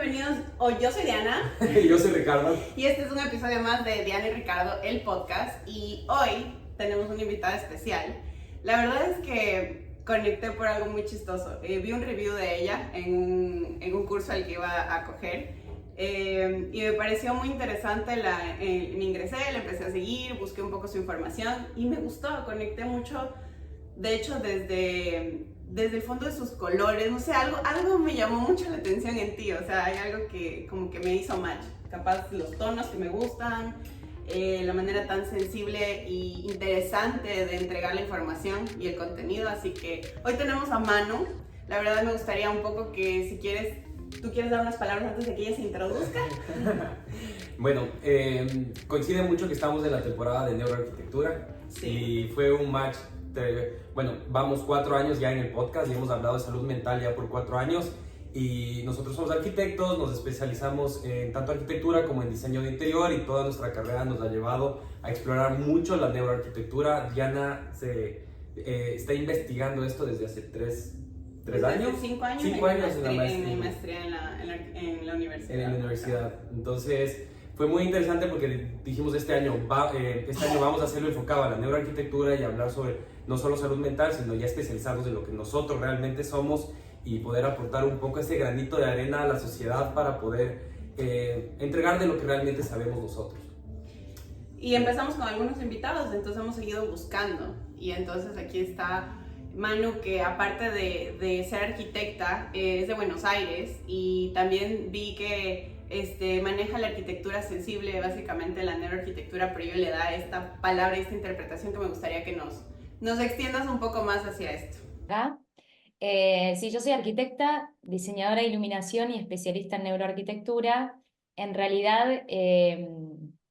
bienvenidos. Hoy yo soy Diana. Y yo soy Ricardo. Y este es un episodio más de Diana y Ricardo, el podcast. Y hoy tenemos una invitada especial. La verdad es que conecté por algo muy chistoso. Vi un review de ella en un curso al que iba a coger. Y me pareció muy interesante. Me ingresé, le empecé a seguir, busqué un poco su información y me gustó. Conecté mucho. De hecho, desde el fondo de sus colores, no sé, algo me llamó mucho la atención en ti, o sea, hay algo que como que me hizo match, capaz los tonos que me gustan, la manera tan sensible e interesante de entregar la información y el contenido, así que hoy tenemos a Manu. La verdad me gustaría un poco que si quieres, tú quieres dar unas palabras antes de que ella se introduzca. Bueno, coincide mucho que estamos en la temporada de neuroarquitectura. Sí. Y fue un match. Bueno, vamos 4 años ya en el podcast y hemos hablado de salud mental ya por 4 años y nosotros somos arquitectos, nos especializamos en tanto arquitectura como en diseño de interior y toda nuestra carrera nos ha llevado a explorar mucho la neuroarquitectura. Diana está investigando esto desde hace 3 años. 5 años. 5 años en la maestría. En mi maestría en la universidad. En la universidad. Entonces fue muy interesante porque dijimos este año vamos a hacerlo enfocado a la neuroarquitectura y hablar sobre no solo salud mental, sino ya especializarnos en lo que nosotros realmente somos y poder aportar un poco ese granito de arena a la sociedad para poder entregar de lo que realmente sabemos nosotros. Y empezamos con algunos invitados, entonces hemos seguido buscando. Y entonces aquí está Manu, que aparte de ser arquitecta, es de Buenos Aires y también vi que maneja la arquitectura sensible, básicamente la neuroarquitectura, pero yo le da esta palabra, esta interpretación que me gustaría que nos extiendas un poco más hacia esto. Sí, yo soy arquitecta, diseñadora de iluminación y especialista en neuroarquitectura. En realidad,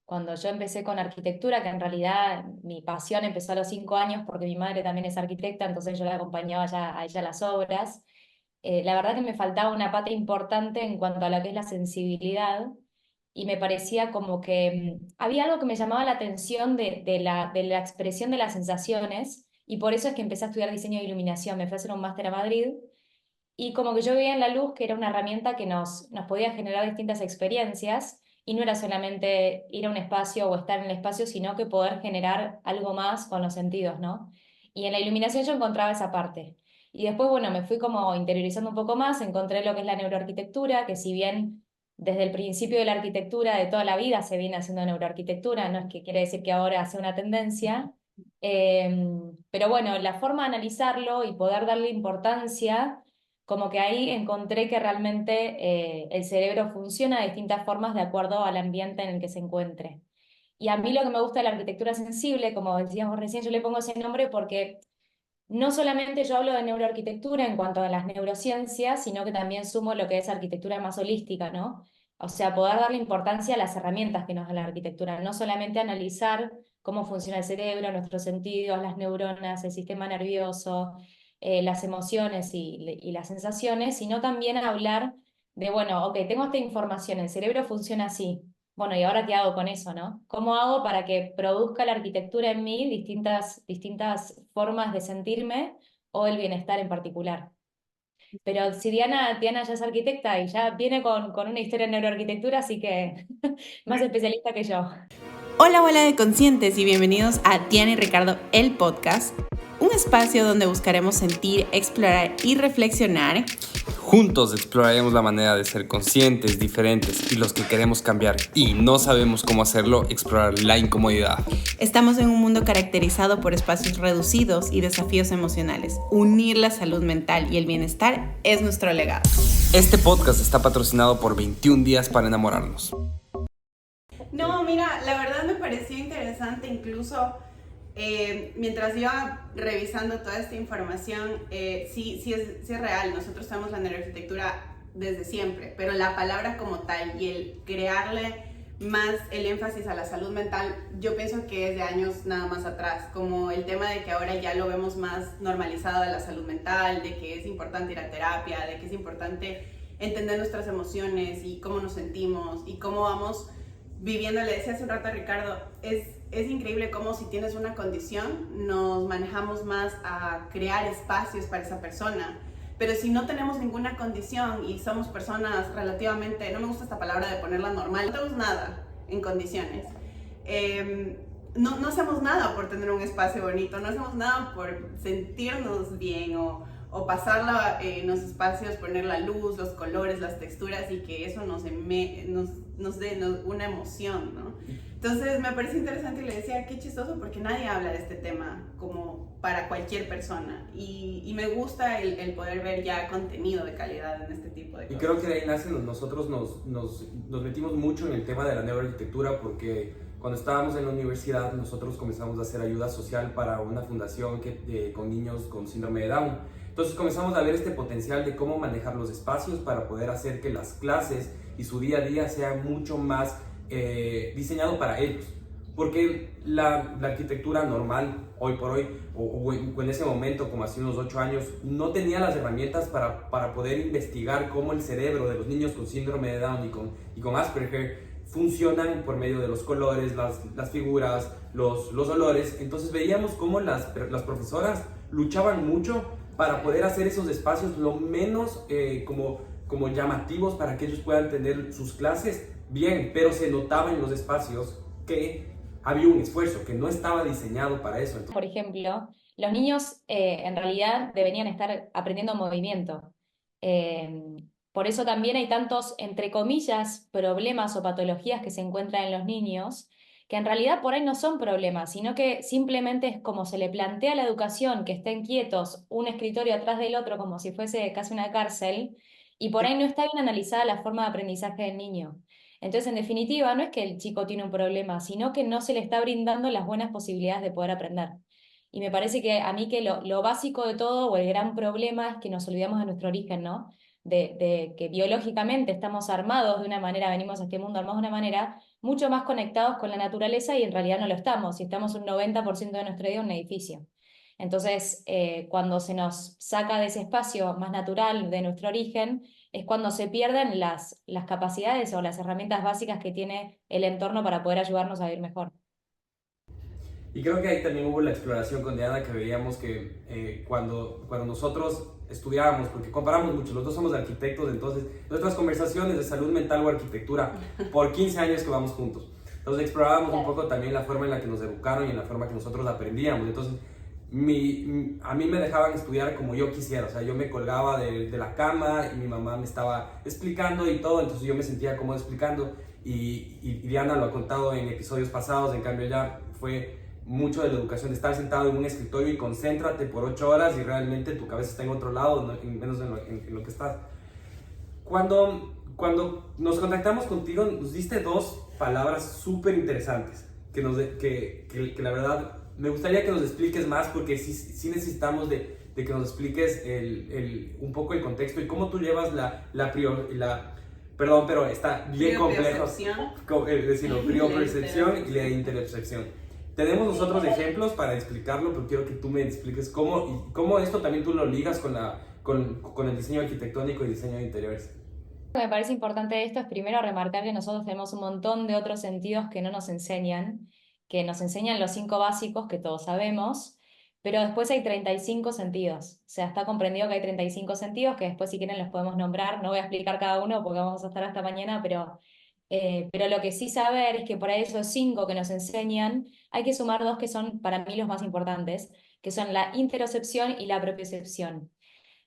cuando yo empecé con arquitectura, que en realidad mi pasión empezó a los 5 años porque mi madre también es arquitecta, entonces yo la acompañaba a ella a las obras. La verdad que me faltaba una pata importante en cuanto a lo que es la sensibilidad y me parecía como que había algo que me llamaba la atención de la expresión de las sensaciones y por eso es que empecé a estudiar diseño de iluminación. Me fui a hacer un máster a Madrid y como que yo veía en la luz que era una herramienta que nos podía generar distintas experiencias y no era solamente ir a un espacio o estar en el espacio, sino que poder generar algo más con los sentidos, ¿no? Y en la iluminación yo encontraba esa parte. Y después, bueno, me fui como interiorizando un poco más, encontré lo que es la neuroarquitectura, que si bien desde el principio de la arquitectura de toda la vida se viene haciendo neuroarquitectura, no es que quiere decir que ahora sea una tendencia, pero bueno, la forma de analizarlo y poder darle importancia, como que ahí encontré que realmente el cerebro funciona de distintas formas de acuerdo al ambiente en el que se encuentre. Y a mí lo que me gusta de la arquitectura sensible, como decíamos recién, yo le pongo ese nombre porque no solamente yo hablo de neuroarquitectura en cuanto a las neurociencias, sino que también sumo lo que es arquitectura más holística, ¿no? O sea, poder darle importancia a las herramientas que nos da la arquitectura, no solamente analizar cómo funciona el cerebro, nuestros sentidos, las neuronas, el sistema nervioso, las emociones y las sensaciones, sino también hablar de, bueno, ok, tengo esta información, el cerebro funciona así. Bueno, ¿y ahora qué hago con eso, no? ¿Cómo hago para que produzca la arquitectura en mí distintas formas de sentirme o el bienestar en particular? Pero si Diana ya es arquitecta y ya viene con una historia en neuroarquitectura, así que más especialista que yo. Hola, hola de conscientes y bienvenidos a Diana y Ricardo, el podcast. Un espacio donde buscaremos sentir, explorar y reflexionar. Juntos exploraremos la manera de ser conscientes, diferentes y los que queremos cambiar y no sabemos cómo hacerlo, explorar la incomodidad. Estamos en un mundo caracterizado por espacios reducidos y desafíos emocionales. Unir la salud mental y el bienestar es nuestro legado. Este podcast está patrocinado por 21 días para enamorarnos. No, mira, la verdad me pareció interesante incluso mientras iba revisando toda esta información, sí es real. Nosotros tenemos la neuroarquitectura desde siempre, pero la palabra como tal y el crearle más el énfasis a la salud mental, yo pienso que es de años nada más atrás, como el tema de que ahora ya lo vemos más normalizado de la salud mental, de que es importante ir a terapia, de que es importante entender nuestras emociones y cómo nos sentimos y cómo vamos viviendo. Le decía hace un rato a Ricardo, es increíble cómo si tienes una condición nos manejamos más a crear espacios para esa persona, pero si no tenemos ninguna condición y somos personas relativamente, no me gusta esta palabra de ponerla normal, no tenemos nada en condiciones, no hacemos nada por tener un espacio bonito, no hacemos nada por sentirnos bien o pasarla en los espacios, poner la luz, los colores, las texturas y que eso nos dé una emoción, ¿no? Entonces me parece interesante y le decía, qué chistoso porque nadie habla de este tema como para cualquier persona y me gusta el poder ver ya contenido de calidad en este tipo de cosas. Y creo que de ahí nace, nosotros nos metimos mucho en el tema de la neuroarquitectura porque cuando estábamos en la universidad nosotros comenzamos a hacer ayuda social para una fundación con niños con síndrome de Down. Entonces comenzamos a ver este potencial de cómo manejar los espacios para poder hacer que las clases y su día a día sea mucho más diseñado para ellos. Porque la arquitectura normal, hoy por hoy, o en ese momento, como hace unos 8 años, no tenía las herramientas para poder investigar cómo el cerebro de los niños con síndrome de Down y con Asperger funcionan por medio de los colores, las figuras, los olores. Entonces veíamos cómo las profesoras luchaban mucho para poder hacer esos espacios lo menos como llamativos para que ellos puedan tener sus clases bien, pero se notaba en los espacios que había un esfuerzo, que no estaba diseñado para eso. Por ejemplo, los niños en realidad deberían estar aprendiendo movimiento. Por eso también hay tantos, entre comillas, problemas o patologías que se encuentran en los niños, que en realidad por ahí no son problemas, sino que simplemente es como se le plantea a la educación que estén quietos un escritorio atrás del otro como si fuese casi una cárcel, y por ahí no está bien analizada la forma de aprendizaje del niño. Entonces, en definitiva, no es que el chico tiene un problema, sino que no se le está brindando las buenas posibilidades de poder aprender. Y me parece que a mí que lo básico de todo, o el gran problema, es que nos olvidamos de nuestro origen, ¿no? De que biológicamente estamos armados de una manera, venimos a este mundo armados de una manera mucho más conectados con la naturaleza y en realidad no lo estamos, y estamos un 90% de nuestra vida en un edificio. Entonces, cuando se nos saca de ese espacio más natural de nuestro origen, es cuando se pierden las capacidades o las herramientas básicas que tiene el entorno para poder ayudarnos a vivir mejor. Y creo que ahí también hubo la exploración con Diana, que veíamos que cuando nosotros estudiábamos, porque comparamos mucho, los dos somos arquitectos, entonces nuestras conversaciones de salud mental o arquitectura, por 15 años que vamos juntos. Entonces explorábamos un poco también la forma en la que nos educaron y en la forma que nosotros aprendíamos. Entonces a mí me dejaban estudiar como yo quisiera, o sea, yo me colgaba de la cama y mi mamá me estaba explicando y todo, entonces yo me sentía cómodo explicando y Diana lo ha contado en episodios pasados, en cambio ella fue mucho de la educación, de estar sentado en un escritorio y concéntrate por 8 horas y realmente tu cabeza está en otro lado, menos en lo que estás. Cuando nos contactamos contigo, nos diste 2 palabras súper interesantes que la verdad me gustaría que nos expliques más, porque sí necesitamos de que nos expliques un poco el contexto y cómo tú llevas perdón, pero está bien complejo. Es decir, priopercepción y la interocepción. Tenemos nosotros ejemplos para explicarlo, pero quiero que tú me expliques cómo esto también tú lo ligas con el diseño arquitectónico y diseño de interiores. Lo que me parece importante de esto es primero remarcar que nosotros tenemos un montón de otros sentidos que no nos enseñan, que nos enseñan los 5 básicos que todos sabemos, pero después hay 35 sentidos. O sea, está comprendido que hay 35 sentidos, que después si quieren los podemos nombrar. No voy a explicar cada uno porque vamos a estar hasta mañana, pero lo que sí saber es que por ahí esos 5 que nos enseñan, hay que sumar 2 que son para mí los más importantes, que son la interocepción y la propiocepción.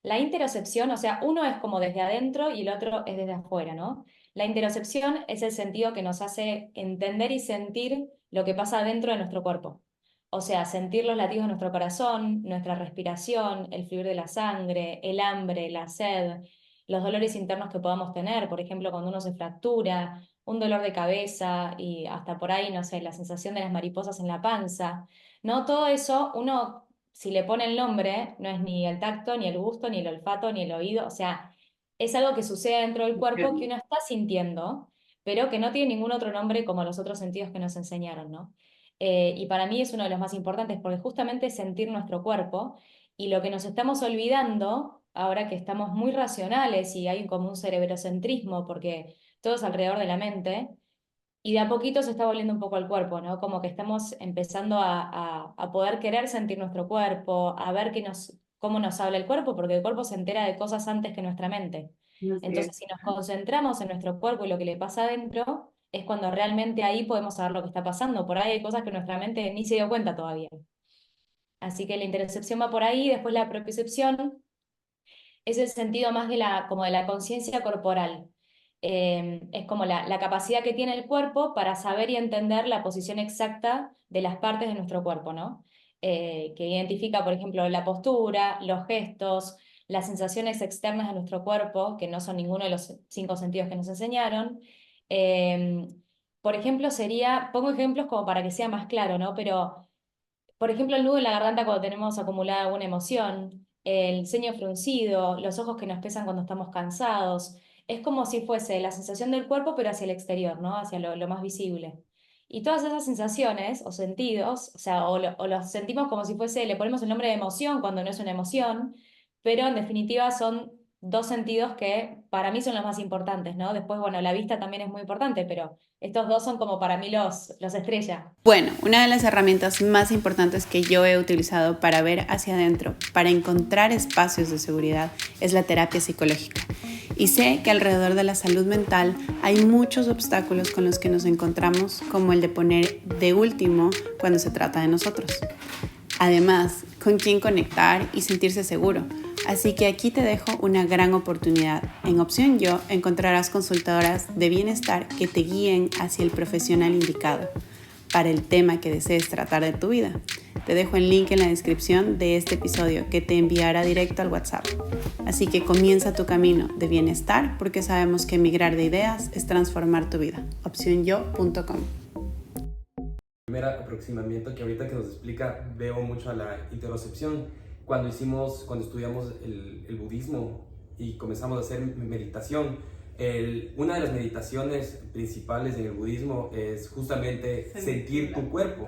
La interocepción, o sea, uno es como desde adentro y el otro es desde afuera, ¿no? La interocepción es el sentido que nos hace entender y sentir lo que pasa dentro de nuestro cuerpo. O sea, sentir los latidos de nuestro corazón, nuestra respiración, el fluir de la sangre, el hambre, la sed, los dolores internos que podamos tener, por ejemplo, cuando uno se fractura, un dolor de cabeza y hasta por ahí, no sé, la sensación de las mariposas en la panza, ¿no? Todo eso, uno, si le pone el nombre, no es ni el tacto, ni el gusto, ni el olfato, ni el oído, o sea, es algo que sucede dentro del cuerpo que uno está sintiendo, pero que no tiene ningún otro nombre como los otros sentidos que nos enseñaron, ¿no? Y para mí es uno de los más importantes porque justamente es sentir nuestro cuerpo, y lo que nos estamos olvidando, ahora que estamos muy racionales y hay como un cerebrocentrismo porque todo es alrededor de la mente, y de a poquito se está volviendo un poco al cuerpo, ¿no? Como que estamos empezando a poder querer sentir nuestro cuerpo, a ver cómo nos habla el cuerpo, porque el cuerpo se entera de cosas antes que nuestra mente. Así Entonces, es. si nos concentramos en nuestro cuerpo y lo que le pasa adentro, es cuando realmente ahí podemos saber lo que está pasando. Por ahí hay cosas que nuestra mente ni se dio cuenta todavía. Así que la interocepción va por ahí, después la propiocepción es el sentido más de como de la conciencia corporal. Es como la capacidad que tiene el cuerpo para saber y entender la posición exacta de las partes de nuestro cuerpo, ¿no? Que identifica, por ejemplo, la postura, los gestos, las sensaciones externas de nuestro cuerpo, que no son ninguno de los 5 sentidos que nos enseñaron. Eh, por ejemplo, pongo ejemplos como para que sea más claro, ¿no? Pero por ejemplo, el nudo en la garganta cuando tenemos acumulada alguna emoción, el ceño fruncido, los ojos que nos pesan cuando estamos cansados. Es como si fuese la sensación del cuerpo, pero hacia el exterior, ¿no? Hacia lo más visible. Y todas esas sensaciones o sentidos, o sea, o los sentimos como si fuese, le ponemos el nombre de emoción cuando no es una emoción, pero en definitiva son 2 sentidos que para mí son los más importantes, ¿no? Después, bueno, la vista también es muy importante, pero estos 2 son como para mí los estrella. Bueno, una de las herramientas más importantes que yo he utilizado para ver hacia adentro, para encontrar espacios de seguridad, es la terapia psicológica. Y sé que alrededor de la salud mental hay muchos obstáculos con los que nos encontramos, como el de poner de último cuando se trata de nosotros. Además, con quién conectar y sentirse seguro. Así que aquí te dejo una gran oportunidad. En Opción Yo encontrarás consultadoras de bienestar que te guíen hacia el profesional indicado para el tema que desees tratar de tu vida. Te dejo el link en la descripción de este episodio que te enviará directo al WhatsApp. Así que comienza tu camino de bienestar porque sabemos que migrar de ideas es transformar tu vida. opcionyo.com. Primer aproximamiento que ahorita que nos explica veo mucho a la interocepción. Cuando estudiamos el budismo y comenzamos a hacer meditación, una de las meditaciones principales en el budismo es justamente sentir tu cuerpo,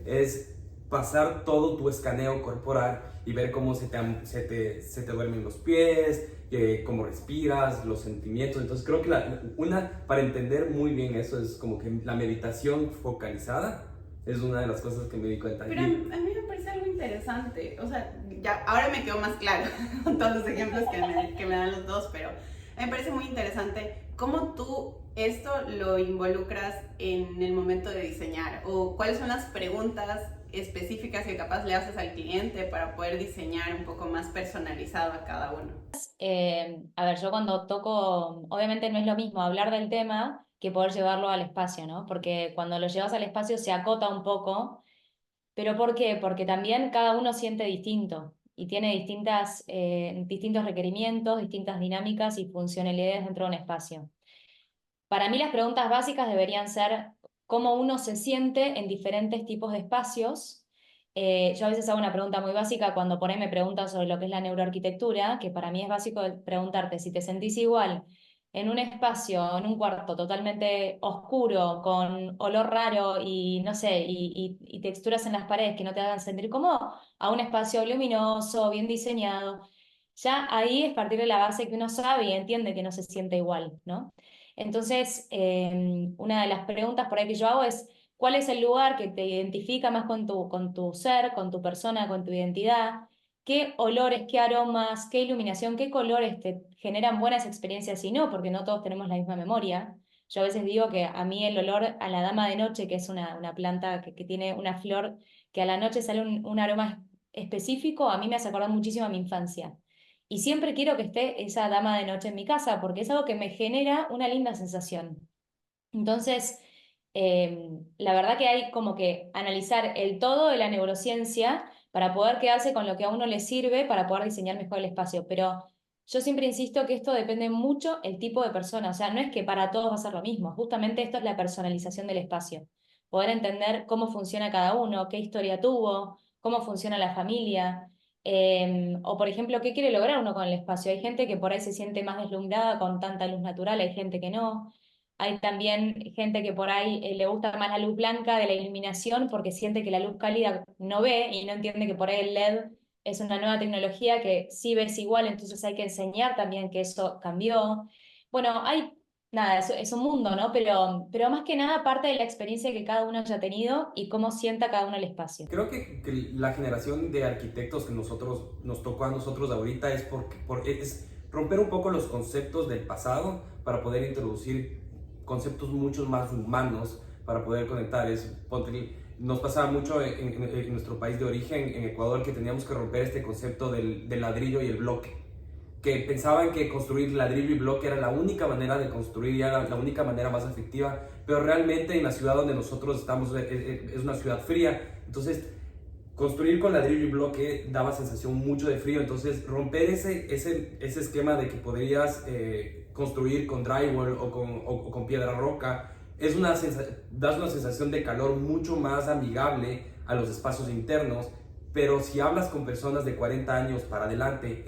es pasar todo tu escaneo corporal y ver cómo se te duermen los pies, cómo respiras, los sentimientos. Entonces creo que para entender muy bien eso es como que la meditación focalizada es una de las cosas que me di cuenta. Pero a mí me parece algo interesante, o sea, ya ahora me quedó más claro con todos los ejemplos que me dan los dos, pero me parece muy interesante cómo tú esto lo involucras en el momento de diseñar, o cuáles son las preguntas específicas que capaz le haces al cliente para poder diseñar un poco más personalizado a cada uno. A ver, yo cuando toco, obviamente no es lo mismo hablar del tema que poder llevarlo al espacio, ¿no? Porque cuando lo llevas al espacio se acota un poco, pero ¿por qué? Porque también cada uno siente distinto y tiene distintos requerimientos, distintas dinámicas y funcionalidades dentro de un espacio. Para mí las preguntas básicas deberían ser cómo uno se siente en diferentes tipos de espacios. Yo a veces hago una pregunta muy básica cuando por ahí me preguntan sobre lo que es la neuroarquitectura, que para mí es básico preguntarte si te sentís igual en un espacio, en un cuarto totalmente oscuro, con olor raro y no sé, y texturas en las paredes que no te hagan sentir cómodo, a un espacio luminoso, bien diseñado. Ya ahí es partir de la base que uno sabe y entiende que no se siente igual, ¿no? Entonces, una de las preguntas por ahí que yo hago es, ¿cuál es el lugar que te identifica más con tu ser, con tu persona, con tu identidad? ¿Qué olores, qué aromas, qué iluminación, qué colores te generan buenas experiencias y no? Porque no todos tenemos la misma memoria. Yo a veces digo que a mí el olor a la dama de noche, que es una planta que tiene una flor, que a la noche sale un aroma específico, a mí me hace acordar muchísimo a mi infancia. Y siempre quiero que esté esa dama de noche en mi casa porque es algo que me genera una linda sensación. Entonces, la verdad que hay como que analizar el todo de la neurociencia para poder quedarse con lo que a uno le sirve para poder diseñar mejor el espacio. Pero yo siempre insisto que esto depende mucho el tipo de persona. O sea, no es que para todos va a ser lo mismo. Justamente esto es la personalización del espacio. Poder entender cómo funciona cada uno, qué historia tuvo, cómo funciona la familia. O por ejemplo, ¿qué quiere lograr uno con el espacio? Hay gente que por ahí se siente más deslumbrada con tanta luz natural, hay gente que no. Hay también gente que por ahí le gusta más la luz blanca de la iluminación porque siente que la luz cálida no ve y no entiende que por ahí el LED es una nueva tecnología que sí ves igual, entonces hay que enseñar también que eso cambió. Bueno, hay nada, es un mundo, ¿no? Pero más que nada parte de la experiencia que cada uno haya tenido y cómo sienta cada uno el espacio. Creo que la generación de arquitectos que nos tocó a nosotros ahorita es es romper un poco los conceptos del pasado para poder introducir conceptos mucho más humanos para poder conectar. Nos pasaba mucho en nuestro país de origen, en Ecuador, que teníamos que romper este concepto del ladrillo y el bloque, que pensaban que construir ladrillo y bloque era la única manera de construir y era la única manera más efectiva, pero realmente en la ciudad donde nosotros estamos es una ciudad fría, entonces construir con ladrillo y bloque daba sensación mucho de frío, entonces romper ese esquema de que podrías construir con drywall o con piedra roca das una sensación de calor mucho más amigable a los espacios internos. Pero si hablas con personas de 40 años para adelante,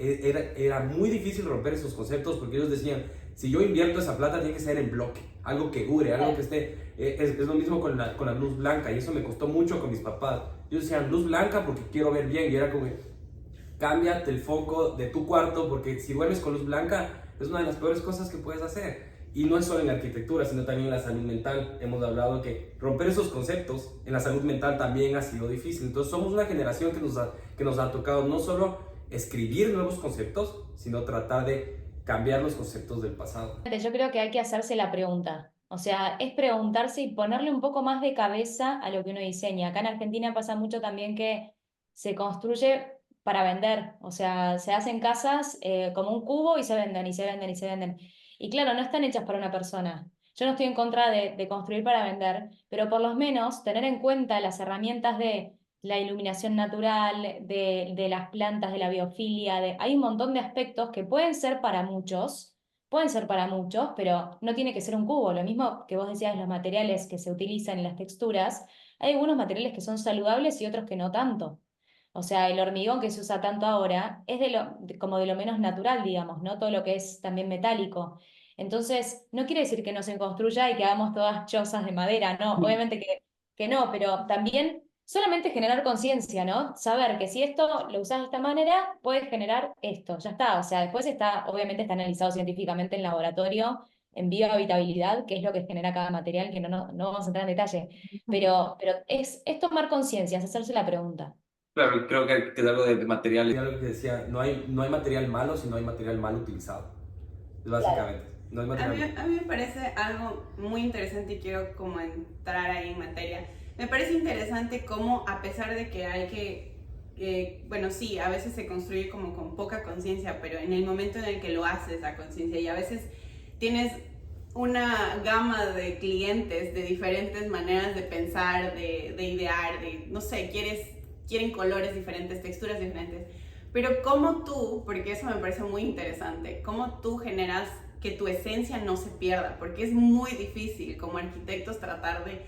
era muy difícil romper esos conceptos porque ellos decían, si yo invierto esa plata tiene que ser en bloque, algo que dure, algo que esté... es lo mismo con la luz blanca y eso me costó mucho con mis papás. Ellos decían luz blanca porque quiero ver bien y era como, cámbiate el foco de tu cuarto porque si duermes con luz blanca es una de las peores cosas que puedes hacer. Y no es solo en la arquitectura, sino también en la salud mental. Hemos hablado que romper esos conceptos en la salud mental también ha sido difícil. Entonces somos una generación que nos ha tocado no solo escribir nuevos conceptos, sino tratar de cambiar los conceptos del pasado. Yo creo que hay que hacerse la pregunta. O sea, es preguntarse y ponerle un poco más de cabeza a lo que uno diseña. Acá en Argentina pasa mucho también que se construye para vender. O sea, se hacen casas como un cubo y se venden y se venden y se venden. Y claro, no están hechas para una persona. Yo no estoy en contra de construir para vender, pero por lo menos tener en cuenta las herramientas de la iluminación natural, de las plantas, de la biofilia, hay un montón de aspectos que pueden ser para muchos, pero no tiene que ser un cubo. Lo mismo que vos decías, los materiales que se utilizan en las texturas, hay algunos materiales que son saludables y otros que no tanto. O sea, el hormigón que se usa tanto ahora es como de lo menos natural, digamos, ¿no? Todo lo que es también metálico. Entonces, no quiere decir que no se construya y que hagamos todas chozas de madera, ¿no? Obviamente que no, pero también solamente generar conciencia, ¿no? Saber que si esto lo usas de esta manera, puedes generar esto, ya está. O sea, después obviamente está analizado científicamente en laboratorio, en biohabitabilidad, que es lo que genera cada material, que no vamos a entrar en detalle. Pero es tomar conciencia, es hacerse la pregunta. Claro, creo que es algo de material. Y algo que decía, no hay material malo, sino hay material mal utilizado. Básicamente, no hay material. A mí me parece algo muy interesante y quiero como entrar ahí en materia. Me parece interesante cómo a pesar de que hay bueno, sí, a veces se construye como con poca conciencia, pero en el momento en el que lo haces a conciencia y a veces tienes una gama de clientes de diferentes maneras de pensar, de idear, no sé, quieren colores diferentes, texturas diferentes. Pero cómo tú, porque eso me parece muy interesante, cómo tú generas que tu esencia no se pierda, porque es muy difícil como arquitectos tratar de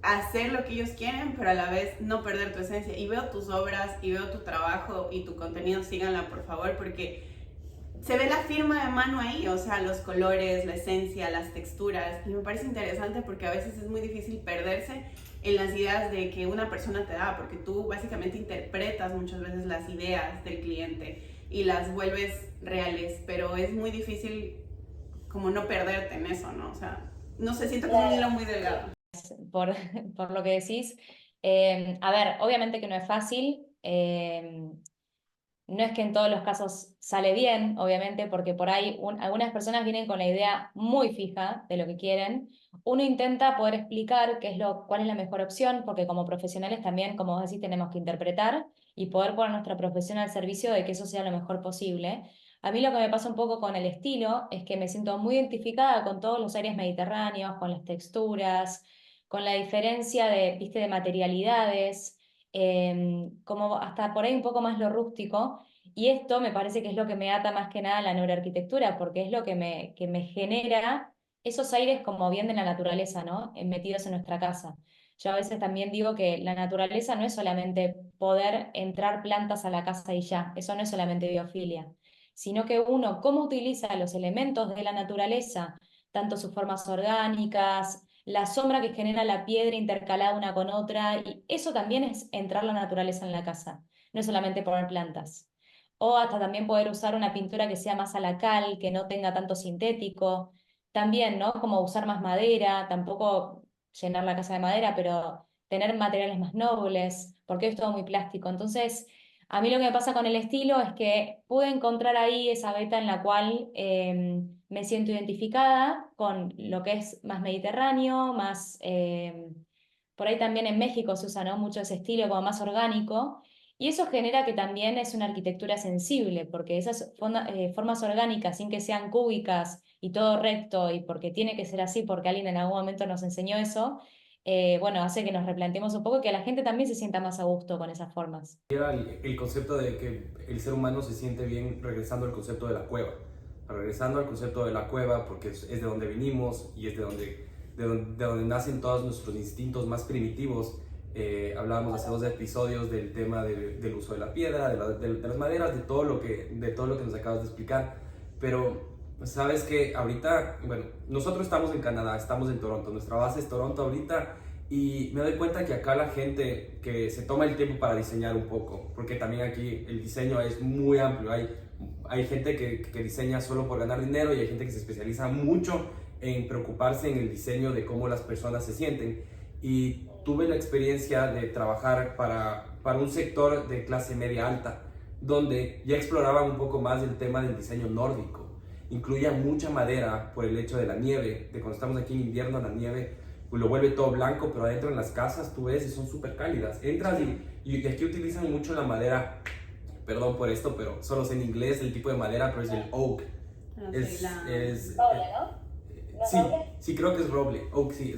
hacer lo que ellos quieren, pero a la vez no perder tu esencia. Y veo tus obras y veo tu trabajo y tu contenido, síganla por favor, porque se ve la firma de mano ahí, o sea, los colores, la esencia, las texturas, y me parece interesante porque a veces es muy difícil perderse en las ideas de que una persona te da, porque tú básicamente interpretas muchas veces las ideas del cliente y las vuelves reales, pero es muy difícil como no perderte en eso, ¿no? O sea, no sé, siento que es un hilo muy delgado. Por, por lo que decís. A ver, obviamente que no es fácil. No es que en todos los casos sale bien, obviamente, porque por ahí algunas personas vienen con la idea muy fija de lo que quieren. Uno intenta poder explicar cuál es la mejor opción, porque como profesionales también, como vos decís, tenemos que interpretar y poder poner nuestra profesión al servicio de que eso sea lo mejor posible. A mí lo que me pasa un poco con el estilo es que me siento muy identificada con todos los aires mediterráneos, con las texturas, con la diferencia viste, de materialidades, como hasta por ahí un poco más lo rústico. Y esto me parece que es lo que me ata más que nada a la neuroarquitectura, porque es lo que me genera esos aires como bien de la naturaleza, ¿no? Metidos en nuestra casa. Yo a veces también digo que la naturaleza no es solamente poder entrar plantas a la casa y ya, eso no es solamente biofilia, sino que uno, cómo utiliza los elementos de la naturaleza, tanto sus formas orgánicas, la sombra que genera la piedra intercalada una con otra, y eso también es entrar la naturaleza en la casa, no es solamente poner plantas. O hasta también poder usar una pintura que sea más a la cal, que no tenga tanto sintético. también, ¿no? Como usar más madera, tampoco llenar la casa de madera, pero tener materiales más nobles, porque es todo muy plástico. Entonces, a mí lo que me pasa con el estilo es que pude encontrar ahí esa beta en la cual me siento identificada con lo que es más mediterráneo, más... por ahí también en México se usa, ¿no? Mucho ese estilo como más orgánico. Y eso genera que también es una arquitectura sensible, porque esas formas orgánicas, sin que sean cúbicas y todo recto, y porque tiene que ser así, porque alguien en algún momento nos enseñó eso, bueno, hace que nos replanteemos un poco y que la gente también se sienta más a gusto con esas formas. Era el concepto de que el ser humano se siente bien regresando al concepto de la cueva. Regresando al concepto de la cueva porque es de donde venimos y es de donde nacen todos nuestros instintos más primitivos. Hablábamos hace 2 episodios del tema del uso de la piedra, de las maderas, de todo lo que nos acabas de explicar. Pero sabes que ahorita, bueno, nosotros estamos en Canadá, estamos en Toronto, nuestra base es Toronto ahorita. Y me doy cuenta que acá la gente que se toma el tiempo para diseñar un poco, porque también aquí el diseño es muy amplio, hay gente que diseña solo por ganar dinero y hay gente que se especializa mucho en preocuparse en el diseño de cómo las personas se sienten. Y tuve la experiencia de trabajar para un sector de clase media alta, donde ya exploraban un poco más el tema del diseño nórdico. Incluía mucha madera por el hecho de la nieve, de cuando estamos aquí en invierno, la nieve pues lo vuelve todo blanco, pero adentro en las casas tú ves y son súper cálidas. Entras y aquí utilizan mucho la madera, perdón por esto, pero solo sé en inglés el tipo de madera, pero es el oak. No Es, sé, la... es, Roble, ¿no? ¿No sí, roble? sí creo que es roble. Oak, sí,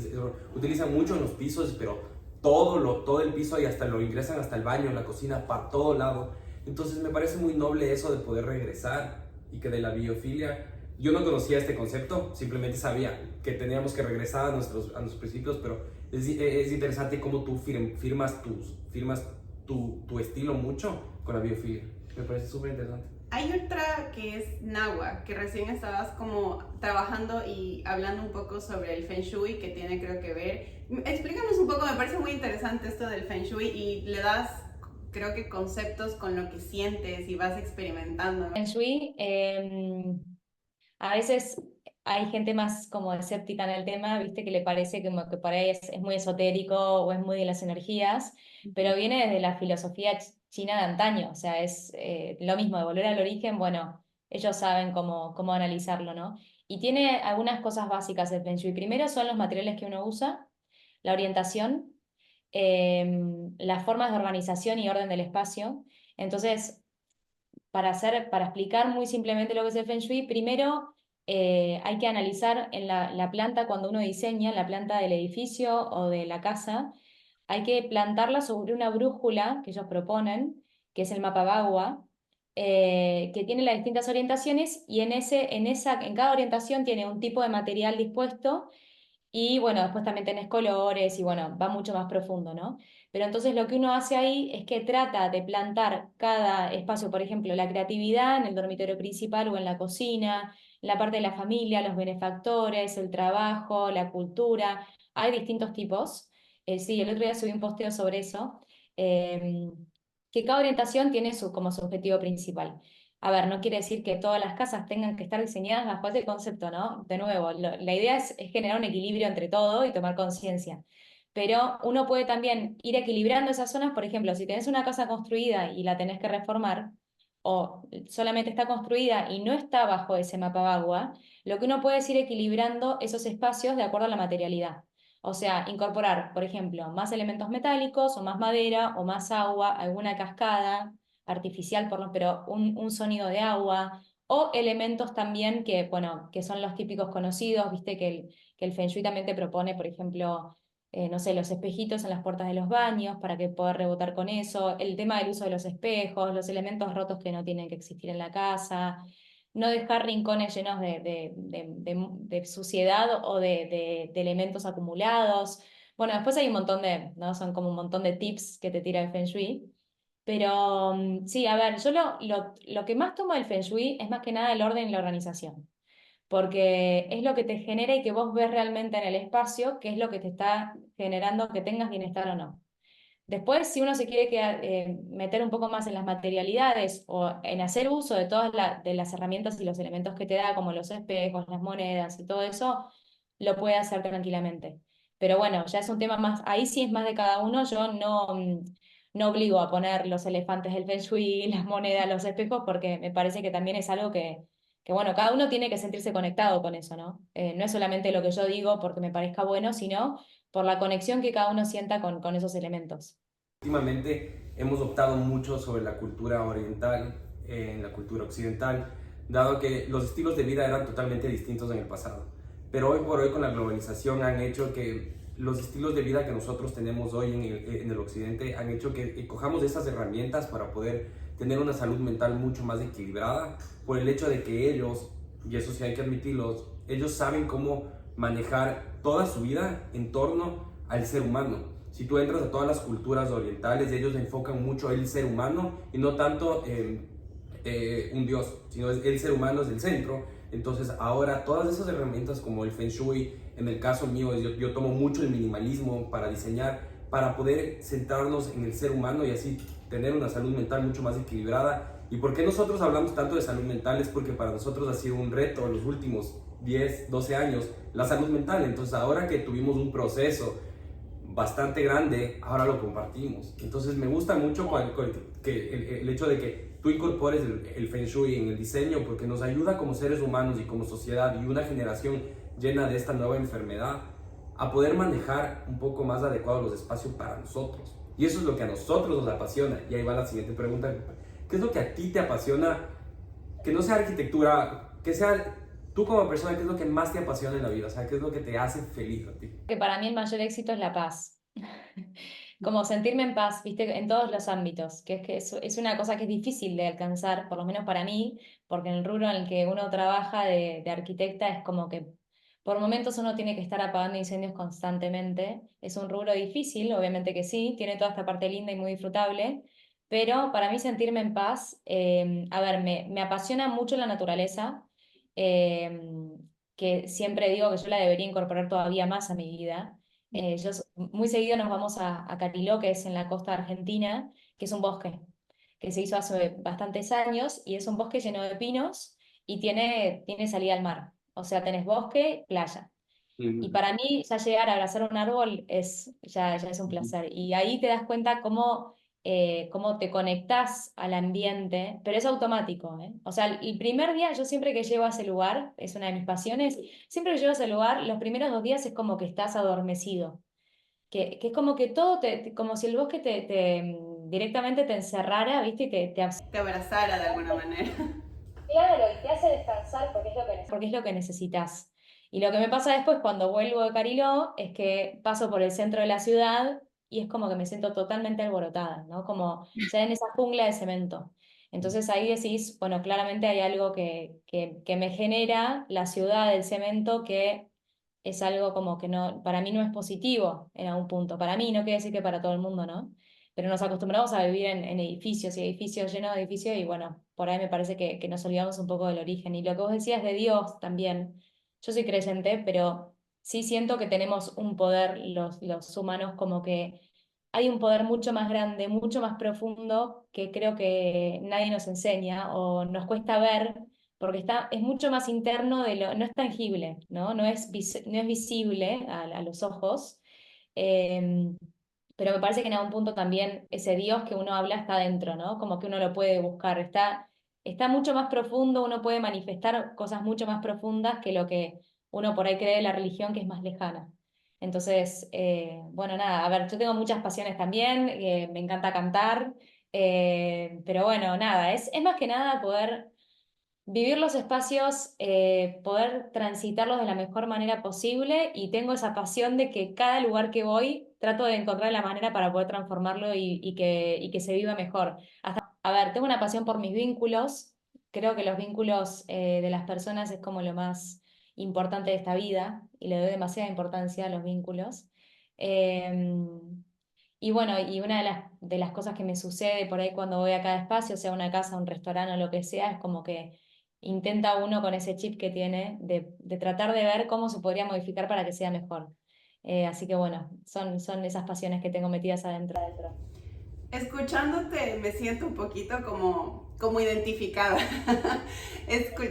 utilizan mucho en los pisos, pero todo el piso y hasta lo ingresan hasta el baño, la cocina, para todo lado. Entonces me parece muy noble eso de poder regresar y que de la biofilia. Yo no conocía este concepto, simplemente sabía que teníamos que regresar a nuestros principios, pero es interesante cómo tú firmas tu estilo mucho con la biofilia. Me parece súper interesante. Hay otra que es Nahua, que recién estabas como trabajando y hablando un poco sobre el Feng Shui, que tiene creo que ver. Explícanos un poco, me parece muy interesante esto del Feng Shui y le das creo que conceptos con lo que sientes y vas experimentando, ¿no? Feng Shui, a veces hay gente más como escéptica en el tema, viste, que le parece como que por ahí es muy esotérico o es muy de las energías, pero viene desde la filosofía china de antaño, o sea, es lo mismo, de volver al origen, bueno, ellos saben cómo analizarlo, ¿no? Y tiene algunas cosas básicas el Feng Shui. Primero son los materiales que uno usa, la orientación, las formas de organización y orden del espacio. Entonces, para explicar muy simplemente lo que es el Feng Shui, primero hay que analizar en la planta cuando uno diseña, la planta del edificio o de la casa, hay que plantarla sobre una brújula que ellos proponen, que es el mapa Bagua, que tiene las distintas orientaciones y en cada orientación tiene un tipo de material dispuesto y bueno, después también tenés colores y bueno, va mucho más profundo, ¿no? Pero entonces lo que uno hace ahí es que trata de plantar cada espacio, por ejemplo, la creatividad en el dormitorio principal o en la cocina, la parte de la familia, los benefactores, el trabajo, la cultura. Hay distintos tipos. Sí, el otro día subí un posteo sobre eso, eh, que cada orientación tiene como su objetivo principal. A ver, no quiere decir que todas las casas tengan que estar diseñadas bajo ese concepto, ¿no? De nuevo, la idea es generar un equilibrio entre todo y tomar conciencia. Pero uno puede también ir equilibrando esas zonas, por ejemplo, si tenés una casa construida y la tenés que reformar, o solamente está construida y no está bajo ese mapa agua, lo que uno puede es ir equilibrando esos espacios de acuerdo a la materialidad. O sea, incorporar, por ejemplo, más elementos metálicos, o más madera, o más agua, alguna cascada artificial, pero un sonido de agua, o elementos también que, bueno, que son los típicos conocidos, viste que el Feng Shui también te propone, por ejemplo, no sé, los espejitos en las puertas de los baños para que puedas rebotar con eso, el tema del uso de los espejos, los elementos rotos que no tienen que existir en la casa, no dejar rincones llenos de suciedad o de elementos acumulados. Bueno, después hay un montón ¿no? Son como un montón de tips que te tira el Feng Shui. Pero sí, a ver, yo lo que más tomo del Feng Shui es más que nada el orden y la organización, porque es lo que te genera y que vos ves realmente en el espacio, que es lo que te está generando que tengas bienestar o no. Después, si uno se quiere meter un poco más en las materialidades o en hacer uso de todas de las herramientas y los elementos que te da, como los espejos, las monedas y todo eso, lo puede hacer tranquilamente. Pero bueno, ya es un tema más, ahí sí es más de cada uno. Yo no, no obligo a poner los elefantes del Feng Shui, las monedas, los espejos, porque me parece que también es algo que bueno, cada uno tiene que sentirse conectado con eso, ¿no? No es solamente lo que yo digo porque me parezca bueno, sino por la conexión que cada uno sienta con esos elementos. Últimamente hemos optado mucho sobre la cultura oriental en la cultura occidental, dado que los estilos de vida eran totalmente distintos en el pasado. Pero hoy por hoy con la globalización han hecho que los estilos de vida que nosotros tenemos hoy en el occidente han hecho que cojamos esas herramientas para poder tener una salud mental mucho más equilibrada, por el hecho de que ellos, y eso sí hay que admitirlo, ellos saben cómo manejar toda su vida en torno al ser humano. Si tú entras a todas las culturas orientales, ellos enfocan mucho el ser humano y no tanto un dios, sino el ser humano es el centro. Entonces ahora todas esas herramientas como el Feng Shui, en el caso mío yo tomo mucho el minimalismo para diseñar, para poder centrarnos en el ser humano y así tener una salud mental mucho más equilibrada. ¿Y por qué nosotros hablamos tanto de salud mental? Es porque para nosotros ha sido un reto en los últimos 10, 12 años la salud mental. Entonces ahora que tuvimos un proceso bastante grande, ahora lo compartimos. Entonces me gusta mucho el hecho de que tú incorpores el Feng Shui en el diseño, porque nos ayuda como seres humanos y como sociedad y una generación llena de esta nueva enfermedad a poder manejar un poco más adecuados los espacios para nosotros. Y eso es lo que a nosotros nos apasiona. Y ahí va la siguiente pregunta. ¿Qué es lo que a ti te apasiona? Que no sea arquitectura, que sea tú como persona, ¿qué es lo que más te apasiona en la vida? O sea, ¿qué es lo que te hace feliz a ti? Que para mí el mayor éxito es la paz. Como sentirme en paz, viste, en todos los ámbitos, que es una cosa que es difícil de alcanzar, por lo menos para mí, porque en el rubro en el que uno trabaja de arquitecta es como que por momentos uno tiene que estar apagando incendios constantemente. Es un rubro difícil, obviamente que sí, tiene toda esta parte linda y muy disfrutable, pero para mí sentirme en paz, a ver, me apasiona mucho la naturaleza, eh, que siempre digo que yo la debería incorporar todavía más a mi vida. Muy seguido nos vamos a Cariló, que es en la costa argentina, que es un bosque que se hizo hace bastantes años y es un bosque lleno de pinos y tiene salida al mar. O sea, tenés bosque, playa. Y para mí ya llegar a abrazar un árbol ya es un placer. Y ahí te das cuenta cómo te conectás al ambiente, pero es automático, ¿eh? O sea, el primer día, yo siempre que llego a ese lugar, es una de mis pasiones, siempre que llego a ese lugar, los primeros 2 días es como que estás adormecido. Que es como que todo, como si el bosque directamente te encerrara, ¿viste? Y Te abrazara de alguna manera. claro, y te hace descansar porque es lo que necesitas. Y lo que me pasa después cuando vuelvo de Cariló es que paso por el centro de la ciudad y es como que me siento totalmente alborotada, ¿no? Como ya en esa jungla de cemento. Entonces ahí decís, bueno, claramente hay algo que me genera la ciudad del cemento que es algo como que no, para mí no es positivo en algún punto. Para mí, no quiere decir que para todo el mundo, ¿no? Pero nos acostumbramos a vivir en edificios y edificios llenos de edificios y bueno, por ahí me parece que nos olvidamos un poco del origen. Y lo que vos decías de Dios también, yo soy creyente, pero sí siento que tenemos un poder los humanos, como que hay un poder mucho más grande, mucho más profundo que creo que nadie nos enseña o nos cuesta ver porque es mucho más interno no es tangible, ¿no? No es visible a los ojos. Eh, pero me parece que en algún punto también ese Dios que uno habla está dentro, ¿no? Como que uno lo puede buscar, está mucho más profundo, uno puede manifestar cosas mucho más profundas que lo que uno por ahí cree de la religión que es más lejana. Entonces, bueno, nada, a ver, yo tengo muchas pasiones también, me encanta cantar, pero bueno, nada, es más que nada poder vivir los espacios, poder transitarlos de la mejor manera posible y tengo esa pasión de que cada lugar que voy trato de encontrar la manera para poder transformarlo y que se viva mejor. A ver, tengo una pasión por mis vínculos, creo que los vínculos de las personas es como lo más importante de esta vida y le doy demasiada importancia a los vínculos. Y bueno, y una de las cosas que me sucede por ahí cuando voy a cada espacio, sea una casa, un restaurante o lo que sea, es como que intenta uno con ese chip que tiene de tratar de ver cómo se podría modificar para que sea mejor. Así que bueno, son esas pasiones que tengo metidas adentro. Escuchándote me siento un poquito como identificada.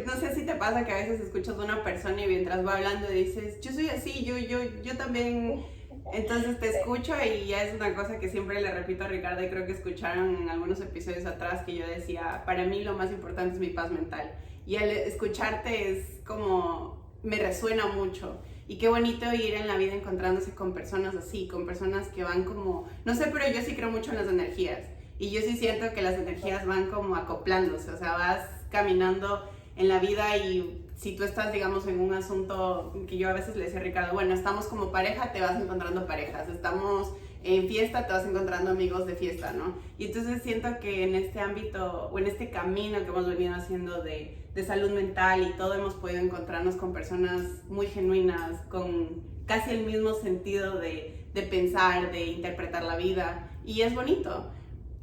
No sé si te pasa que a veces escuchas a una persona y mientras va hablando dices, yo soy así, yo también. Entonces te escucho y ya es una cosa que siempre le repito a Ricardo, y creo que escucharon en algunos episodios atrás que yo decía, para mí lo más importante es mi paz mental. Y al escucharte es como, me resuena mucho. Y qué bonito ir en la vida encontrándose con personas así, con personas que van como, no sé, pero yo sí creo mucho en las energías. Y yo sí siento que las energías van como acoplándose, o sea, vas caminando en la vida y si tú estás, digamos, en un asunto que yo a veces le decía a Ricardo, bueno, estamos como pareja, te vas encontrando parejas, estamos en fiesta, te vas encontrando amigos de fiesta, ¿no? Y entonces siento que en este ámbito o en este camino que hemos venido haciendo de salud mental y todo, hemos podido encontrarnos con personas muy genuinas, con casi el mismo sentido de pensar, de interpretar la vida, y es bonito.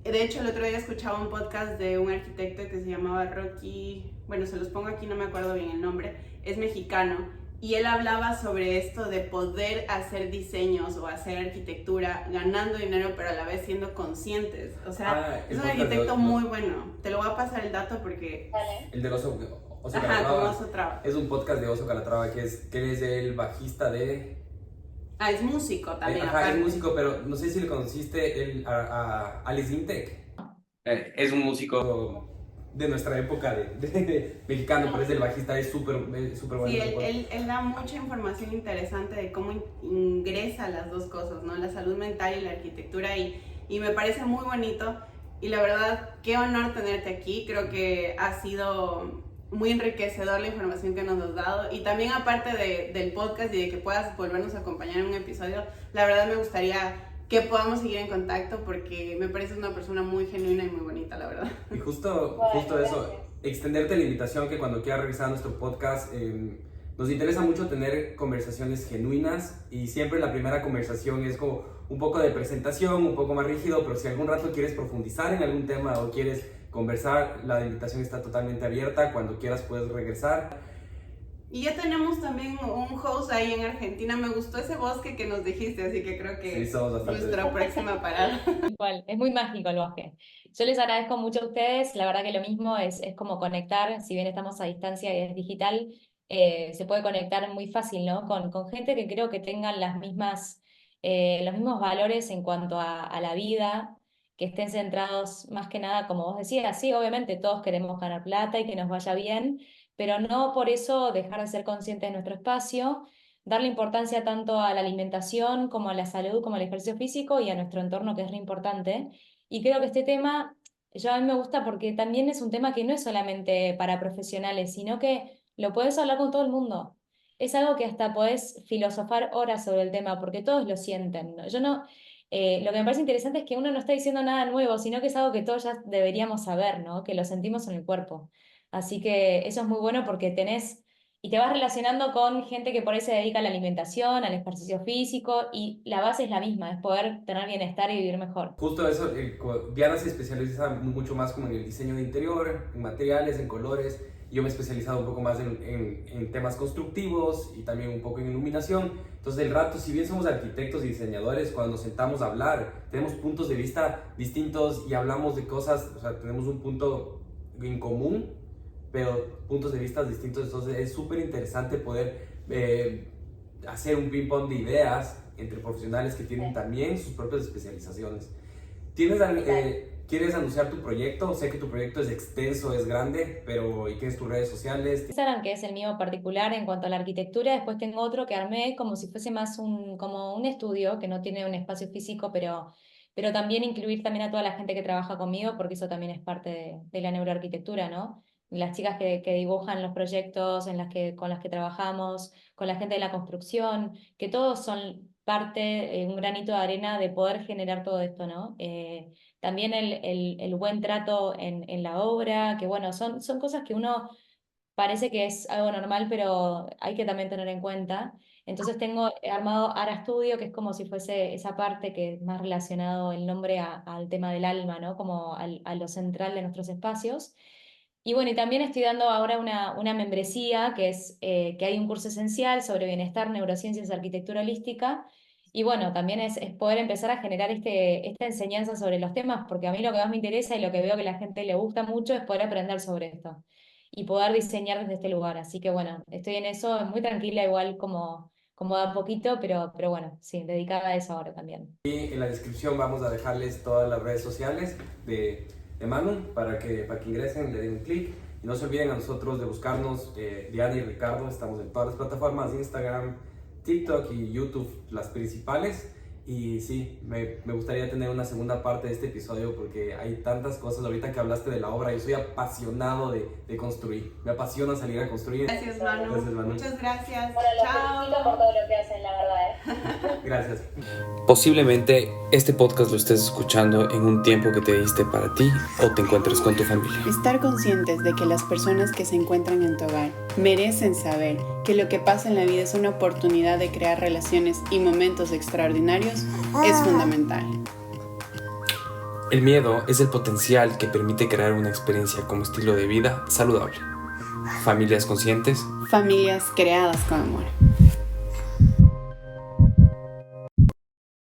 De hecho, el otro día escuchaba un podcast de un arquitecto que se llamaba Rocky, bueno, se los pongo aquí, no me acuerdo bien el nombre, es mexicano, y él hablaba sobre esto de poder hacer diseños o hacer arquitectura ganando dinero, pero a la vez siendo conscientes. O sea, es un arquitecto muy bueno. Te lo voy a pasar el dato porque... El del Oso Calatrava. Oso Calatrava. Es un podcast de Oso Calatrava que es el bajista de... Es músico también. Es músico, pero no sé si le conociste a Alice Intec. Es un músico de nuestra época de mexicano, pero es el bajista, es súper bueno. Sí, él da mucha información interesante de cómo ingresa las dos cosas, ¿no? La salud mental y la arquitectura, y me parece muy bonito. Y la verdad, qué honor tenerte aquí. Creo que ha sido muy enriquecedor la información que nos has dado, y también aparte del podcast y de que puedas volvernos a acompañar en un episodio, la verdad me gustaría que podamos seguir en contacto porque me pareces una persona muy genuina y muy bonita, la verdad. Y justo eso, extenderte la invitación que cuando quieras regresar a nuestro podcast, nos interesa mucho tener conversaciones genuinas, y siempre la primera conversación es como un poco de presentación, un poco más rígido, pero si algún rato quieres profundizar en algún tema o quieres conversar, la invitación está totalmente abierta. Cuando quieras puedes regresar. Y ya tenemos también un host ahí en Argentina. Me gustó ese bosque que nos dijiste, así que creo que sí, somos bastante nuestra próxima parada. Igual, es muy mágico el bosque. Yo les agradezco mucho a ustedes, la verdad que lo mismo es como conectar, si bien estamos a distancia y es digital, se puede conectar muy fácil, ¿no? Con gente que creo que tengan los mismos valores en cuanto a la vida, que estén centrados más que nada, como vos decías, sí, obviamente todos queremos ganar plata y que nos vaya bien, pero no por eso dejar de ser conscientes de nuestro espacio, darle importancia tanto a la alimentación como a la salud, como al ejercicio físico y a nuestro entorno, que es re importante. Y creo que este tema, yo a mí me gusta porque también es un tema que no es solamente para profesionales, sino que lo puedes hablar con todo el mundo. Es algo que hasta podés filosofar horas sobre el tema, porque todos lo sienten, ¿no? Yo no, lo que me parece interesante es que uno no está diciendo nada nuevo, sino que es algo que todos ya deberíamos saber, ¿no? Que lo sentimos en el cuerpo. Así que eso es muy bueno porque y te vas relacionando con gente que por ahí se dedica a la alimentación, al ejercicio físico, y la base es la misma, es poder tener bienestar y vivir mejor. Justo eso, Diana se especializa mucho más como en el diseño de interior, en materiales, en colores. Yo me he especializado un poco más en temas constructivos y también un poco en iluminación. Entonces, del rato, si bien somos arquitectos y diseñadores, cuando nos sentamos a hablar, tenemos puntos de vista distintos y hablamos de cosas, o sea, tenemos un punto en común, pero puntos de vista distintos. Entonces, es súper interesante poder hacer un ping-pong de ideas entre profesionales que tienen también sus propias especializaciones. ¿Quieres anunciar tu proyecto? Sé que tu proyecto es extenso, es grande, pero ¿y tienes tus redes sociales? Instagram, que es el mío particular en cuanto a la arquitectura. Después tengo otro que armé como si fuese más como un estudio, que no tiene un espacio físico, pero también incluir también a toda la gente que trabaja conmigo, porque eso también es parte de la neuroarquitectura, ¿no? Las chicas que dibujan los proyectos con las que trabajamos, con la gente de la construcción, que todos son parte, un granito de arena de poder generar todo esto, ¿no? También el buen trato en la obra, que bueno, son cosas que uno parece que es algo normal, pero hay que también tener en cuenta. Entonces tengo armado Ara Studio, que es como si fuese esa parte que es más relacionado el nombre al tema del alma, ¿no? Como a lo central de nuestros espacios. Y bueno, y también estoy dando ahora una membresía, que hay un curso esencial sobre bienestar, neurociencias y arquitectura holística, Y bueno, también es poder empezar a generar esta enseñanza sobre los temas, porque a mí lo que más me interesa y lo que veo que a la gente le gusta mucho es poder aprender sobre esto y poder diseñar desde este lugar. Así que bueno, estoy en eso, muy tranquila, igual como de a poquito, pero bueno, sí, dedicada a eso ahora también. Y en la descripción vamos a dejarles todas las redes sociales de Manu para que ingresen, le den un clic. Y no se olviden a nosotros de buscarnos, Diana y Ricardo. Estamos en todas las plataformas, Instagram, TikTok y YouTube, las principales. Y sí, me gustaría tener una segunda parte de este episodio porque hay tantas cosas. Ahorita que hablaste de la obra, yo soy apasionado de construir. Me apasiona salir a construir. Gracias, Manu. Gracias, Manu. Muchas gracias. Bueno, los Chao. felicito por todo lo que hacen, la verdad, Gracias. Posiblemente este podcast lo estés escuchando en un tiempo que te diste para ti o te encuentres con tu familia. Estar conscientes de que las personas que se encuentran en tu hogar merecen saber que lo que pasa en la vida es una oportunidad de crear relaciones y momentos extraordinarios es fundamental. El miedo es el potencial que permite crear una experiencia como estilo de vida saludable. Familias conscientes. Familias creadas con amor.